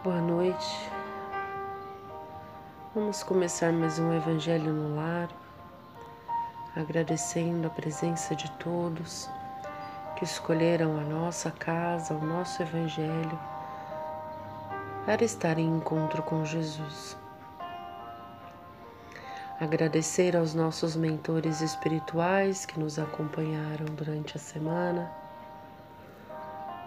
Boa noite. Vamos começar mais um Evangelho no Lar, agradecendo a presença de todos que escolheram a nossa casa, o nosso Evangelho, para estar em encontro com Jesus. Agradecer aos nossos mentores espirituais que nos acompanharam durante a semana.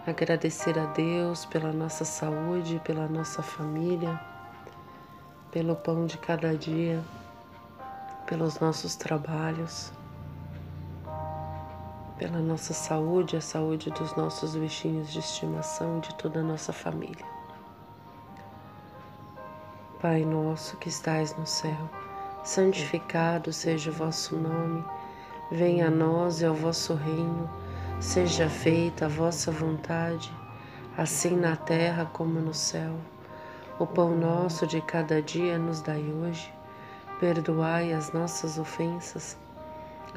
Agradecer a Deus pela nossa saúde, pela nossa família, pelo pão de cada dia, pelos nossos trabalhos, pela nossa saúde, a saúde dos nossos bichinhos de estimação e de toda a nossa família. Pai nosso que estais no céu, santificado seja o vosso nome, venha a nós e ao vosso reino, seja feita a vossa vontade, assim na terra como no céu. O pão nosso de cada dia nos dai hoje, perdoai as nossas ofensas,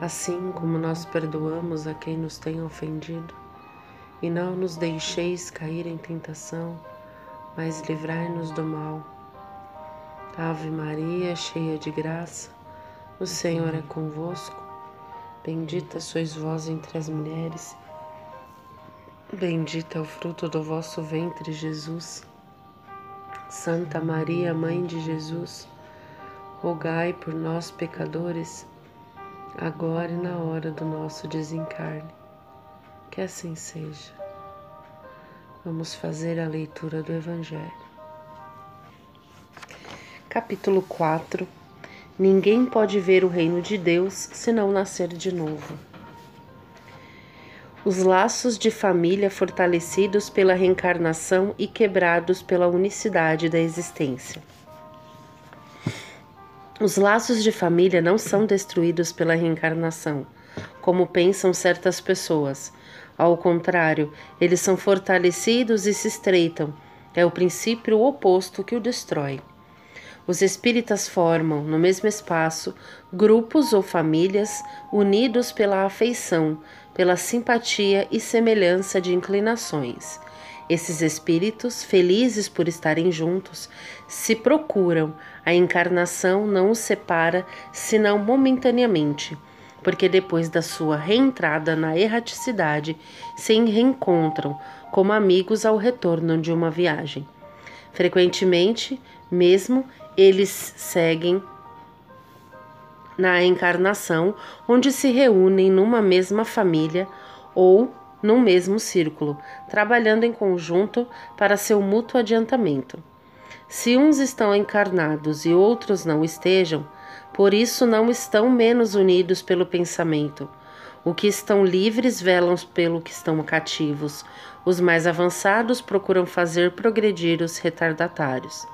assim como nós perdoamos a quem nos tem ofendido. E não nos deixeis cair em tentação, mas livrai-nos do mal. Ave Maria, cheia de graça, o Senhor é convosco. Bendita sois vós entre as mulheres, bendito é o fruto do vosso ventre, Jesus. Santa Maria, Mãe de Jesus, rogai por nós, pecadores, agora e na hora do nosso desencarne. Que assim seja. Vamos fazer a leitura do Evangelho. Capítulo 4. Ninguém pode ver o reino de Deus se não nascer de novo. Os laços de família fortalecidos pela reencarnação e quebrados pela unicidade da existência. Os laços de família não são destruídos pela reencarnação, como pensam certas pessoas. Ao contrário, eles são fortalecidos e se estreitam. É o princípio oposto que o destrói. Os espíritas formam, no mesmo espaço, grupos ou famílias unidos pela afeição, pela simpatia e semelhança de inclinações. Esses espíritos, felizes por estarem juntos, se procuram. A encarnação não os separa, senão momentaneamente, porque depois da sua reentrada na erraticidade, se reencontram como amigos ao retorno de uma viagem. Frequentemente, mesmo, eles seguem na encarnação, onde se reúnem numa mesma família ou num mesmo círculo, trabalhando em conjunto para seu mútuo adiantamento. Se uns estão encarnados e outros não estejam, por isso não estão menos unidos pelo pensamento. Os que estão livres velam pelo que estão cativos. Os mais avançados procuram fazer progredir os retardatários.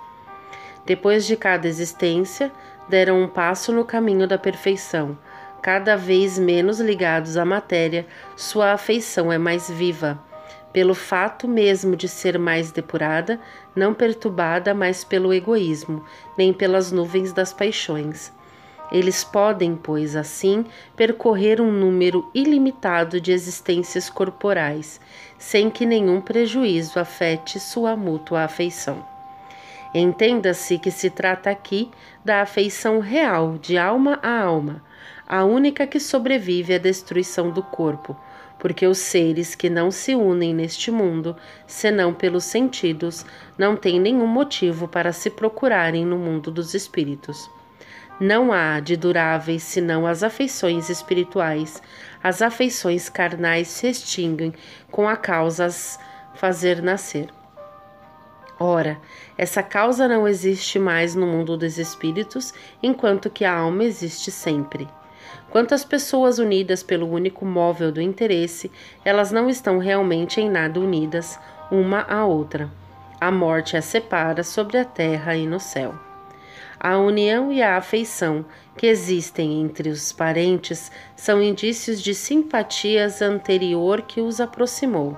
Depois de cada existência, deram um passo no caminho da perfeição. Cada vez menos ligados à matéria, sua afeição é mais viva, pelo fato mesmo de ser mais depurada, não perturbada mais pelo egoísmo, nem pelas nuvens das paixões. Eles podem, pois, assim, percorrer um número ilimitado de existências corporais, sem que nenhum prejuízo afete sua mútua afeição. Entenda-se que se trata aqui da afeição real, de alma a alma, a única que sobrevive à destruição do corpo, porque os seres que não se unem neste mundo, senão pelos sentidos, não têm nenhum motivo para se procurarem no mundo dos espíritos. Não há de duráveis senão as afeições espirituais. As afeições carnais se extinguem com a causa as fazer nascer. Ora, essa causa não existe mais no mundo dos espíritos, enquanto que a alma existe sempre. Quanto às pessoas unidas pelo único móvel do interesse, elas não estão realmente em nada unidas uma à outra. A morte as separa sobre a terra e no céu. A união e a afeição que existem entre os parentes são indícios de simpatias anterior que os aproximou.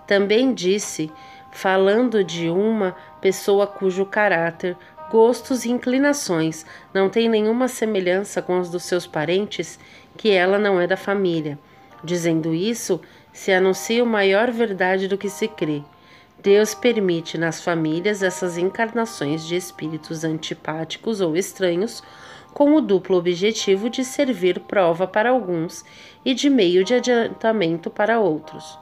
Também disse, falando de uma pessoa cujo caráter, gostos e inclinações não têm nenhuma semelhança com os dos seus parentes, que ela não é da família. Dizendo isso, se anuncia maior verdade do que se crê. Deus permite nas famílias essas encarnações de espíritos antipáticos ou estranhos, com o duplo objetivo de servir prova para alguns e de meio de adiantamento para outros.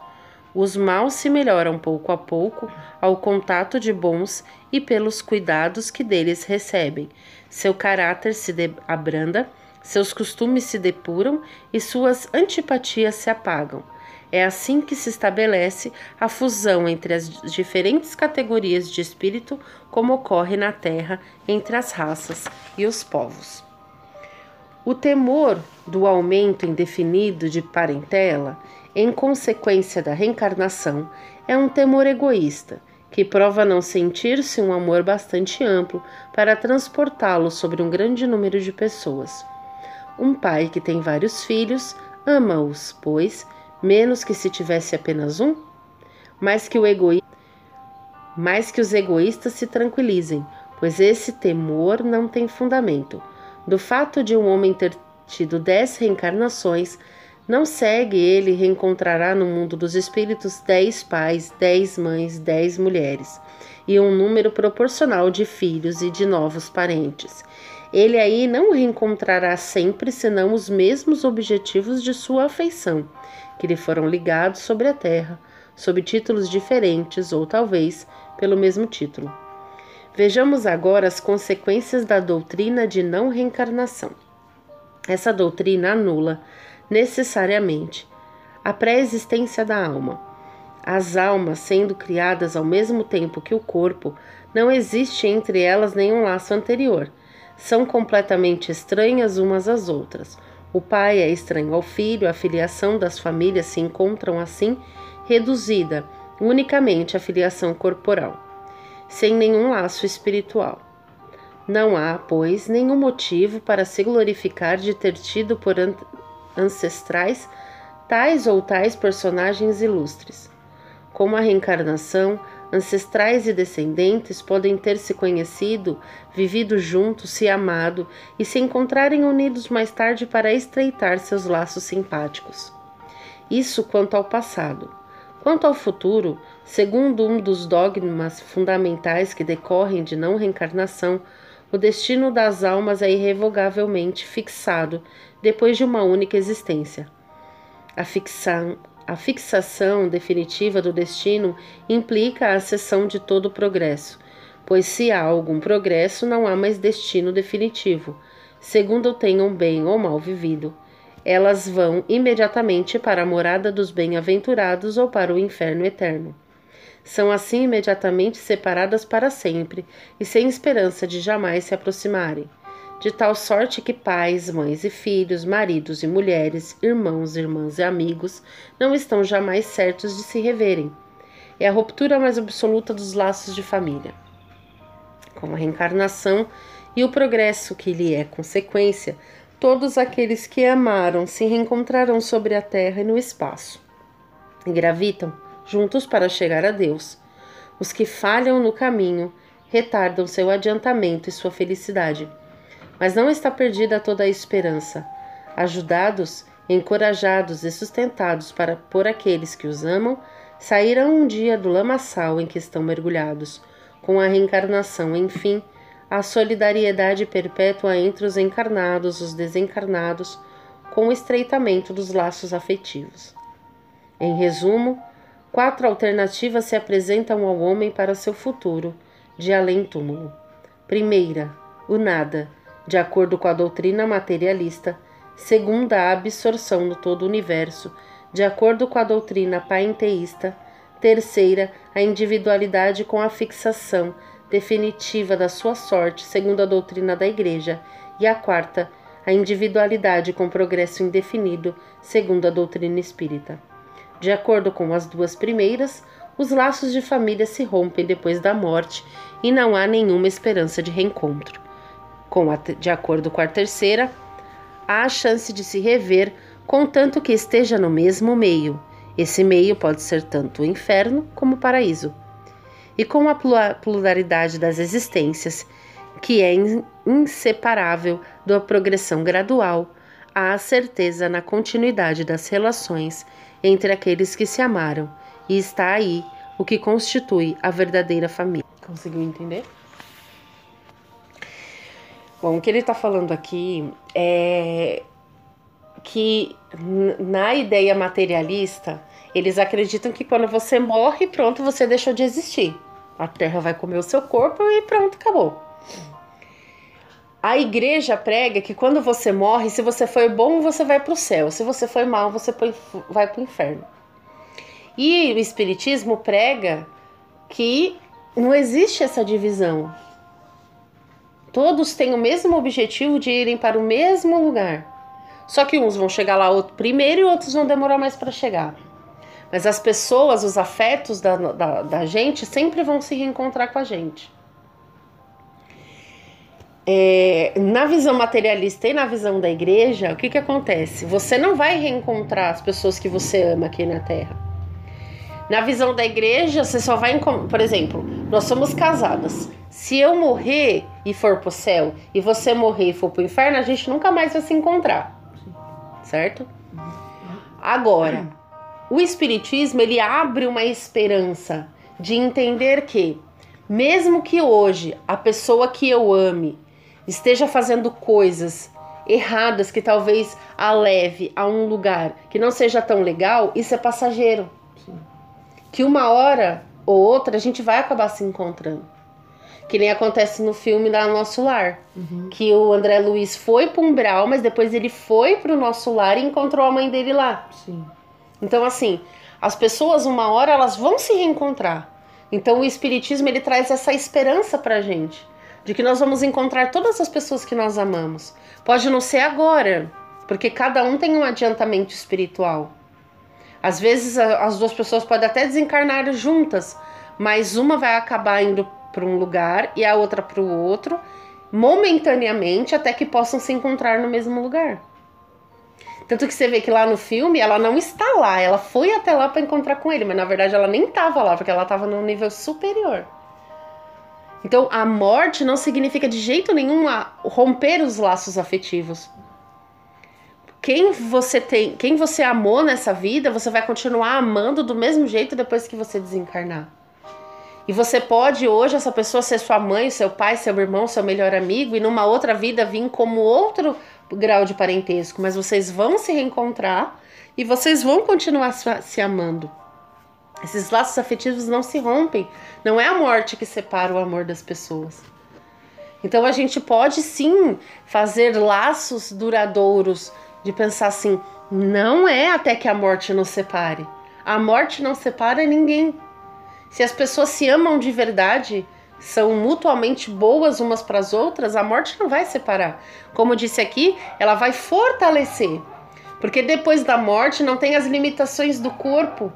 Os maus se melhoram pouco a pouco ao contato de bons e pelos cuidados que deles recebem. Seu caráter se abranda, seus costumes se depuram e suas antipatias se apagam. É assim que se estabelece a fusão entre as diferentes categorias de espírito, como ocorre na Terra entre as raças e os povos. O temor do aumento indefinido de parentela, em consequência da reencarnação, é um temor egoísta, que prova não sentir-se um amor bastante amplo para transportá-lo sobre um grande número de pessoas. Um pai que tem vários filhos ama-os, pois, menos que se tivesse apenas um, mas que os egoístas se tranquilizem, pois esse temor não tem fundamento. Do fato de um homem ter tido 10 reencarnações, não segue ele reencontrará no mundo dos espíritos 10 pais, 10 mães, 10 mulheres, e um número proporcional de filhos e de novos parentes. Ele aí não reencontrará sempre senão os mesmos objetivos de sua afeição, que lhe foram ligados sobre a terra, sob títulos diferentes ou talvez pelo mesmo título. Vejamos agora as consequências da doutrina de não reencarnação. Essa doutrina anula, necessariamente, a pré-existência da alma. As almas, sendo criadas ao mesmo tempo que o corpo, não existe entre elas nenhum laço anterior. São completamente estranhas umas às outras. O pai é estranho ao filho, a filiação das famílias se encontram assim reduzida unicamente à filiação corporal, sem nenhum laço espiritual. Não há, pois, nenhum motivo para se glorificar de ter tido por ancestrais tais ou tais personagens ilustres. Como a reencarnação, ancestrais e descendentes podem ter se conhecido, vivido juntos, se amado e se encontrarem unidos mais tarde para estreitar seus laços simpáticos. Isso quanto ao passado. Quanto ao futuro, segundo um dos dogmas fundamentais que decorrem de não reencarnação, o destino das almas é irrevogavelmente fixado depois de uma única existência. A fixação definitiva do destino implica a cessão de todo o progresso, pois se há algum progresso, não há mais destino definitivo, segundo tenham bem ou mal vivido. Elas vão imediatamente para a morada dos bem-aventurados ou para o inferno eterno. São assim imediatamente separadas para sempre e sem esperança de jamais se aproximarem, de tal sorte que pais, mães e filhos, maridos e mulheres, irmãos, irmãs e amigos não estão jamais certos de se reverem. É a ruptura mais absoluta dos laços de família. Com a reencarnação e o progresso que lhe é consequência, todos aqueles que amaram se reencontrarão sobre a terra e no espaço, e gravitam juntos para chegar a Deus. Os que falham no caminho retardam seu adiantamento e sua felicidade. Mas não está perdida toda a esperança. Ajudados, encorajados e sustentados por aqueles que os amam, sairão um dia do lamaçal em que estão mergulhados. Com a reencarnação, enfim, a solidariedade perpétua entre os encarnados e os desencarnados, com o estreitamento dos laços afetivos. Em resumo, 4 alternativas se apresentam ao homem para seu futuro, de além-túmulo. Primeira, o nada, de acordo com a doutrina materialista. Segunda, a absorção no todo o universo, de acordo com a doutrina panteísta. Terceira, a individualidade com a fixação definitiva da sua sorte, segundo a doutrina da Igreja. E a quarta, a individualidade com progresso indefinido, segundo a doutrina espírita. De acordo com as duas primeiras, os laços de família se rompem depois da morte e não há nenhuma esperança de reencontro. De acordo com a terceira, há a chance de se rever, contanto que esteja no mesmo meio. Esse meio pode ser tanto o inferno como o paraíso. E com a pluralidade das existências, que é inseparável da progressão gradual, há a certeza na continuidade das relações entre aqueles que se amaram, e está aí o que constitui a verdadeira família. Conseguiu entender? Bom, o que ele está falando aqui é que na ideia materialista, eles acreditam que quando você morre, pronto, você deixou de existir. A terra vai comer o seu corpo e pronto, acabou. A igreja prega que quando você morre, se você foi bom, você vai para o céu. Se você foi mal, você vai para o inferno. E o espiritismo prega que não existe essa divisão. Todos têm o mesmo objetivo de irem para o mesmo lugar. Só que uns vão chegar lá primeiro e outros vão demorar mais para chegar. Mas as pessoas, os afetos da gente sempre vão se reencontrar com a gente. Na visão materialista e na visão da igreja, o que acontece? Você não vai reencontrar as pessoas que você ama aqui na Terra. Na visão da igreja, você só vai encontrar... Por exemplo, nós somos casadas. Se eu morrer e for pro céu, e você morrer e for pro inferno, a gente nunca mais vai se encontrar. Certo? Agora, o espiritismo, ele abre uma esperança de entender que, mesmo que hoje a pessoa que eu ame esteja fazendo coisas erradas que talvez a leve a um lugar que não seja tão legal, isso é passageiro. Sim. Que uma hora ou outra a gente vai acabar se encontrando. Que nem acontece no filme da Nosso Lar. Que o André Luiz foi para um umbral, mas depois ele foi para o Nosso Lar e encontrou a mãe dele lá. Sim. Então, assim, as pessoas, uma hora, elas vão se reencontrar. Então, o espiritismo, ele traz essa esperança pra gente. De que nós vamos encontrar todas as pessoas que nós amamos. Pode não ser agora, porque cada um tem um adiantamento espiritual. Às vezes, as duas pessoas podem até desencarnar juntas, mas uma vai acabar indo para um lugar e a outra para o outro, momentaneamente, até que possam se encontrar no mesmo lugar. Tanto que você vê que lá no filme, ela não está lá, ela foi até lá para encontrar com ele, mas na verdade ela nem estava lá, porque ela estava num nível superior. Então, a morte não significa de jeito nenhum romper os laços afetivos. Quem você amou nessa vida, você vai continuar amando do mesmo jeito depois que você desencarnar. E você pode hoje, essa pessoa ser sua mãe, seu pai, seu irmão, seu melhor amigo, e numa outra vida vir como outro grau de parentesco, mas vocês vão se reencontrar e vocês vão continuar se amando. Esses laços afetivos não se rompem. Não é a morte que separa o amor das pessoas. Então a gente pode sim fazer laços duradouros de pensar assim, não é até que a morte nos separe. A morte não separa ninguém. Se as pessoas se amam de verdade, são mutuamente boas umas para as outras, a morte não vai separar. Como disse aqui, ela vai fortalecer. Porque depois da morte não tem as limitações do corpo.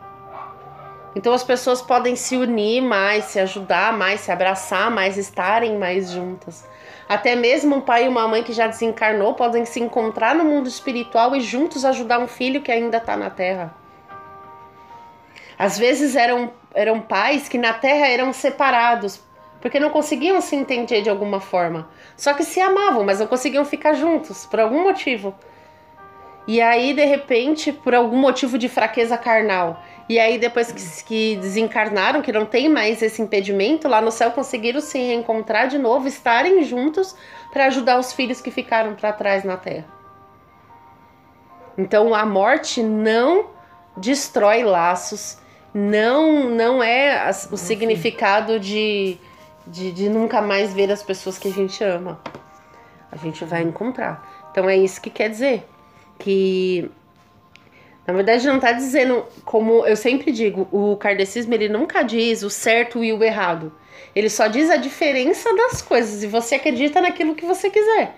Então as pessoas podem se unir mais, se ajudar mais, se abraçar mais, estarem mais juntas. Até mesmo um pai e uma mãe que já desencarnou podem se encontrar no mundo espiritual e juntos ajudar um filho que ainda está na Terra. Às vezes eram pais que na Terra eram separados, porque não conseguiam se entender de alguma forma. Só que se amavam, mas não conseguiam ficar juntos, por algum motivo. E aí, de repente, por algum motivo de fraqueza carnal, e aí depois que desencarnaram, que não tem mais esse impedimento, lá no céu conseguiram se reencontrar de novo, estarem juntos para ajudar os filhos que ficaram para trás na Terra. Então a morte não destrói laços, não é o significado de nunca mais ver as pessoas que a gente ama. A gente vai encontrar. Então é isso que quer dizer. Que na verdade não está dizendo, como eu sempre digo, o kardecismo ele nunca diz o certo e o errado. Ele só diz a diferença das coisas e você acredita naquilo que você quiser.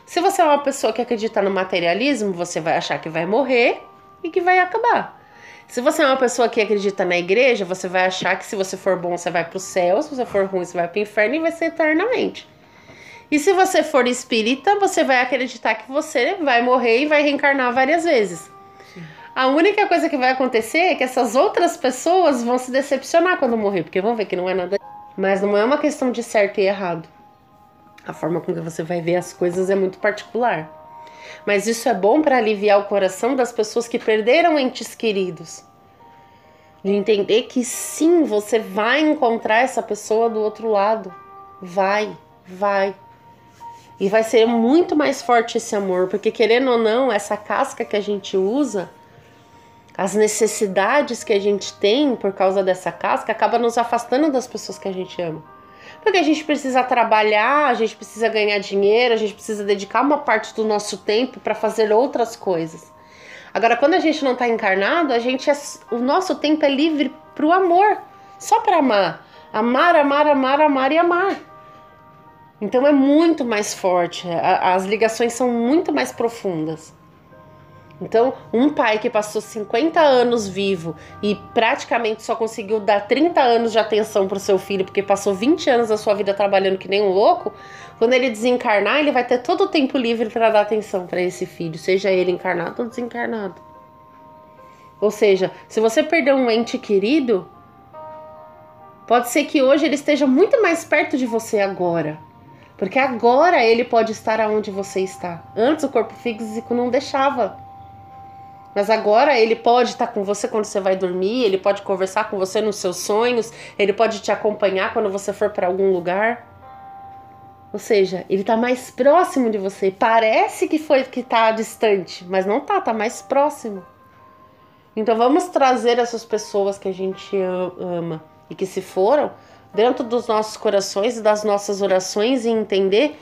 Se você é uma pessoa que acredita no materialismo, você vai achar que vai morrer e que vai acabar. Se você é uma pessoa que acredita na igreja, você vai achar que se você for bom você vai para o céu, se você for ruim você vai para o inferno e vai ser eternamente. E se você for espírita, você vai acreditar que você vai morrer e vai reencarnar várias vezes. Sim. A única coisa que vai acontecer é que essas outras pessoas vão se decepcionar quando morrer, porque vão ver que não é nada. Mas não é uma questão de certo e errado. A forma com que você vai ver as coisas é muito particular. Mas isso é bom para aliviar o coração das pessoas que perderam entes queridos. De entender que sim, você vai encontrar essa pessoa do outro lado. Vai. E vai ser muito mais forte esse amor, porque querendo ou não, essa casca que a gente usa, as necessidades que a gente tem por causa dessa casca, acaba nos afastando das pessoas que a gente ama. Porque a gente precisa trabalhar, a gente precisa ganhar dinheiro, a gente precisa dedicar uma parte do nosso tempo para fazer outras coisas. Agora, quando a gente não está encarnado, o nosso tempo é livre para o amor, só para amar. Amar e amar. Então é muito mais forte, as ligações são muito mais profundas. Então, um pai que passou 50 anos vivo e praticamente só conseguiu dar 30 anos de atenção para o seu filho, porque passou 20 anos da sua vida trabalhando que nem um louco, quando ele desencarnar, ele vai ter todo o tempo livre para dar atenção para esse filho, seja ele encarnado ou desencarnado. Ou seja, se você perder um ente querido, pode ser que hoje ele esteja muito mais perto de você agora. Porque agora ele pode estar aonde você está. Antes o corpo físico não deixava. Mas agora ele pode estar com você quando você vai dormir, ele pode conversar com você nos seus sonhos, ele pode te acompanhar quando você for para algum lugar. Ou seja, ele está mais próximo de você. Parece que está distante, mas não está mais próximo. Então vamos trazer essas pessoas que a gente ama e que se foram dentro dos nossos corações e das nossas orações e entender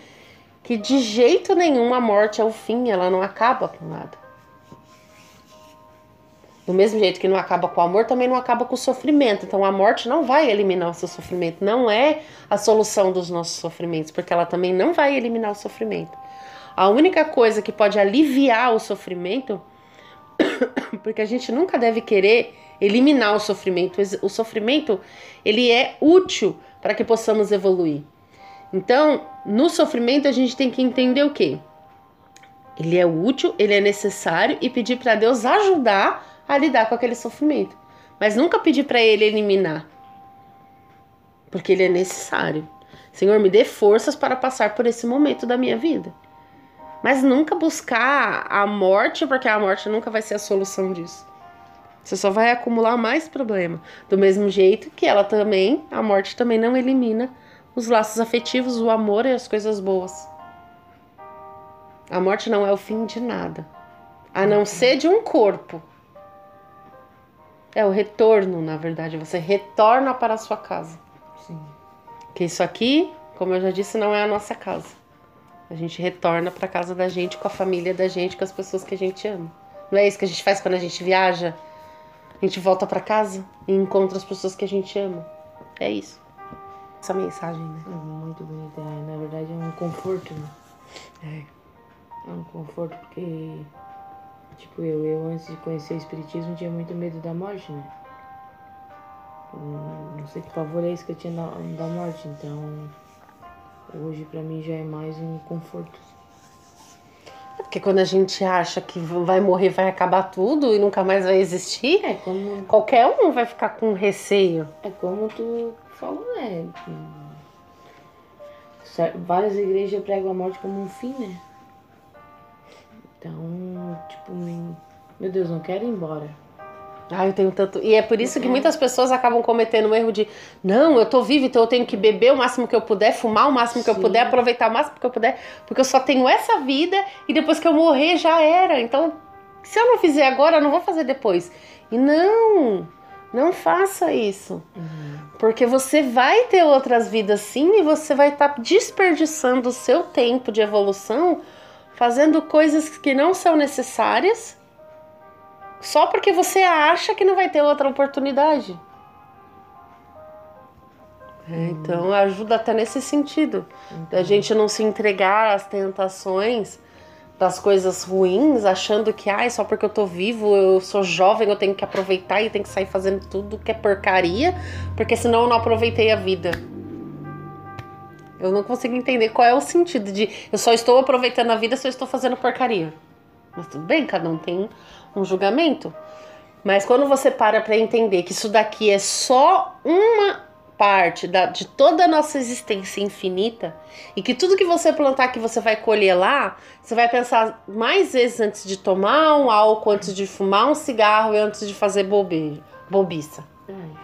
que de jeito nenhum a morte é o fim, ela não acaba com nada. Do mesmo jeito que não acaba com o amor, também não acaba com o sofrimento. Então a morte não vai eliminar o seu sofrimento, não é a solução dos nossos sofrimentos, porque ela também não vai eliminar o sofrimento. A única coisa que pode aliviar o sofrimento, porque a gente nunca deve querer eliminar o sofrimento. O sofrimento, ele é útil para que possamos evoluir. Então, no sofrimento a gente tem que entender o quê? Ele é útil, ele é necessário e pedir para Deus ajudar a lidar com aquele sofrimento. Mas nunca pedir para ele eliminar. Porque ele é necessário. Senhor, me dê forças para passar por esse momento da minha vida. Mas nunca buscar a morte, porque a morte nunca vai ser a solução disso. Você só vai acumular mais problema. Do mesmo jeito que a morte também não elimina os laços afetivos, o amor e as coisas boas. A morte não é o fim de nada. A não ser de um corpo. É o retorno, na verdade. Você retorna para a sua casa. Sim. Porque isso aqui, como eu já disse, não é a nossa casa. A gente retorna para a casa da gente, com a família da gente, com as pessoas que a gente ama. Não é isso que a gente faz quando a gente viaja? A gente volta para casa e encontra as pessoas que a gente ama. É isso. Essa mensagem, né? É muito bonita. Na verdade é um conforto, né? É um conforto porque, tipo, eu antes de conhecer o espiritismo tinha muito medo da morte, né? Não sei que pavor é esse que eu tinha da morte, então hoje pra mim já é mais um conforto. Porque quando a gente acha que vai morrer, vai acabar tudo e nunca mais vai existir, qualquer um vai ficar com receio. É como tu falou, né? Várias igrejas pregam a morte como um fim, né? Então, tipo, meu Deus, não quero ir embora. Eu tenho tanto... E é por isso que muitas pessoas acabam cometendo o erro de não, eu tô viva, então eu tenho que beber o máximo que eu puder, fumar o máximo que eu puder, aproveitar o máximo que eu puder, porque eu só tenho essa vida e depois que eu morrer já era. Então, se eu não fizer agora, eu não vou fazer depois. E não faça isso. Porque você vai ter outras vidas sim e você vai estar desperdiçando o seu tempo de evolução fazendo coisas que não são necessárias só porque você acha que não vai ter outra oportunidade. Então ajuda até nesse sentido. Da gente não se entregar às tentações das coisas ruins, achando que só porque eu tô vivo, eu sou jovem, eu tenho que aproveitar e tenho que sair fazendo tudo que é porcaria, porque senão eu não aproveitei a vida. Eu não consigo entender qual é o sentido de eu só estou aproveitando a vida se eu estou fazendo porcaria. Mas tudo bem, cada um tem um julgamento. Mas quando você para entender que isso daqui é só uma parte de toda a nossa existência infinita e que tudo que você plantar que você vai colher lá, você vai pensar mais vezes antes de tomar um álcool, antes de fumar um cigarro e antes de fazer bobiça. Verdade.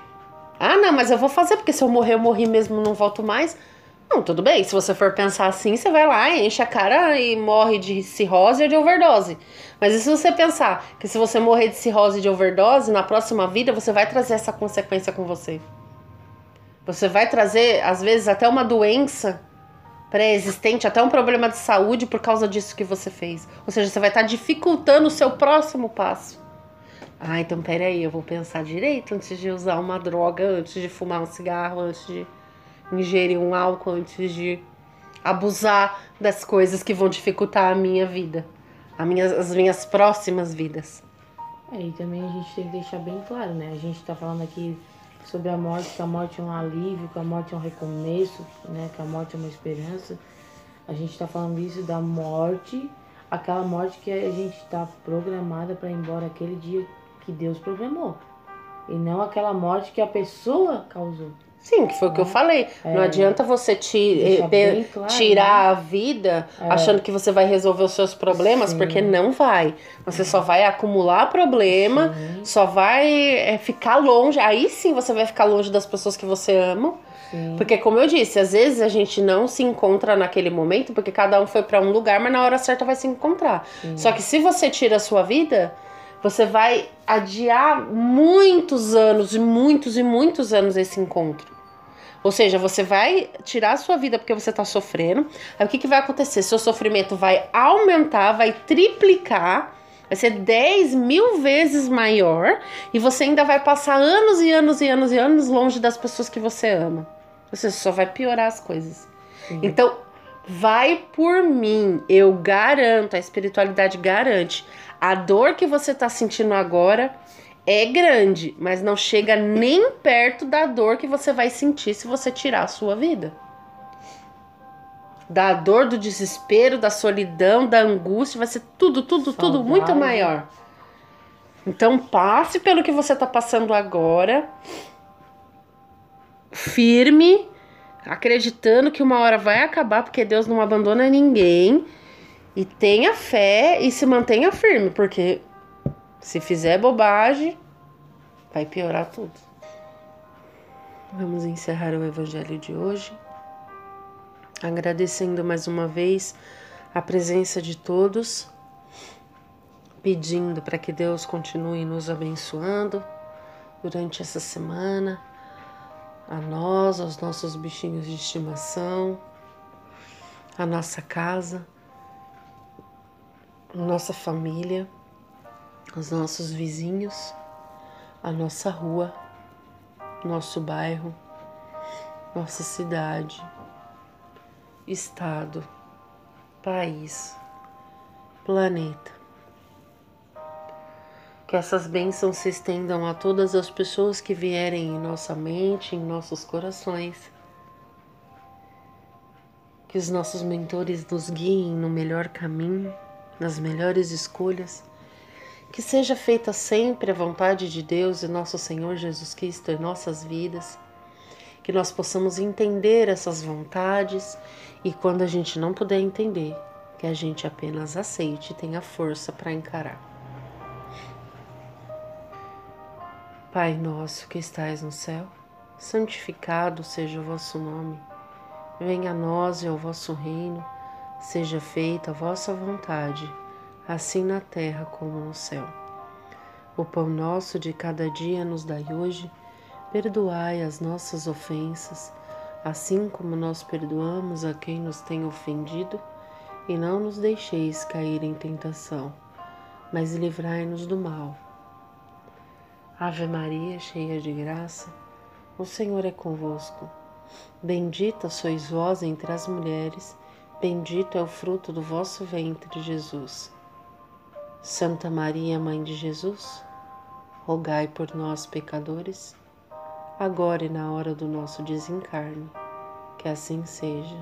Ah, não, mas eu vou fazer, porque se eu morrer, eu morri mesmo, não volto mais. Não, tudo bem. Se você for pensar assim, você vai lá, enche a cara e morre de cirrose ou de overdose. Mas e se você pensar que se você morrer de cirrose e de overdose, na próxima vida você vai trazer essa consequência com você. Você vai trazer, às vezes, até uma doença pré-existente, até um problema de saúde por causa disso que você fez. Ou seja, você vai estar dificultando o seu próximo passo. Ah, então peraí, eu vou pensar direito antes de usar uma droga, antes de fumar um cigarro, antes de ingerir um álcool, antes de abusar das coisas que vão dificultar a minha vida, as minhas próximas vidas. E também a gente tem que deixar bem claro, né? A gente tá falando aqui sobre a morte, que a morte é um alívio, que a morte é um recomeço, né? Que a morte é uma esperança. A gente tá falando isso da morte, aquela morte que a gente tá programada para ir embora aquele dia que Deus programou. E não aquela morte que a pessoa causou. Sim, que foi o que eu falei. Não adianta você claro, tirar a vida achando que você vai resolver os seus problemas, porque não vai. Você só vai acumular problema, só vai ficar longe. Aí sim você vai ficar longe das pessoas que você ama. Porque, como eu disse, às vezes a gente não se encontra naquele momento, porque cada um foi para um lugar, mas na hora certa vai se encontrar. Só que se você tira a sua vida, você vai adiar muitos anos e muitos anos esse encontro. Ou seja, você vai tirar a sua vida porque você tá sofrendo. Aí o que vai acontecer? Seu sofrimento vai aumentar, vai triplicar, vai ser 10.000 vezes maior. E você ainda vai passar anos e anos e anos e anos longe das pessoas que você ama. Ou seja, só vai piorar as coisas. Então, vai por mim. Eu garanto, a espiritualidade garante. A dor que você tá sentindo agora é grande, mas não chega nem perto da dor que você vai sentir se você tirar a sua vida. Da dor, do desespero, da solidão, da angústia, vai ser tudo muito maior. Então passe pelo que você está passando agora, firme, acreditando que uma hora vai acabar, porque Deus não abandona ninguém. E tenha fé e se mantenha firme, porque se fizer bobagem, vai piorar tudo. Vamos encerrar o evangelho de hoje, agradecendo mais uma vez a presença de todos, pedindo para que Deus continue nos abençoando durante essa semana, a nós, aos nossos bichinhos de estimação, a nossa casa, a nossa família, os nossos vizinhos, a nossa rua, nosso bairro, nossa cidade, estado, país, planeta. Que essas bênçãos se estendam a todas as pessoas que vierem em nossa mente, em nossos corações. Que os nossos mentores nos guiem no melhor caminho, nas melhores escolhas. Que seja feita sempre a vontade de Deus e nosso Senhor Jesus Cristo em nossas vidas. Que nós possamos entender essas vontades e quando a gente não puder entender, que a gente apenas aceite e tenha força para encarar. Pai nosso que estais no céu, santificado seja o vosso nome. Venha a nós e ao vosso reino, seja feita a vossa vontade, assim na terra como no céu. O pão nosso de cada dia nos dai hoje, perdoai as nossas ofensas, assim como nós perdoamos a quem nos tem ofendido, e não nos deixeis cair em tentação, mas livrai-nos do mal. Ave Maria, cheia de graça, o Senhor é convosco. Bendita sois vós entre as mulheres, bendito é o fruto do vosso ventre, Jesus. Santa Maria, Mãe de Jesus, rogai por nós, pecadores, agora e na hora do nosso desencarne. Que assim seja.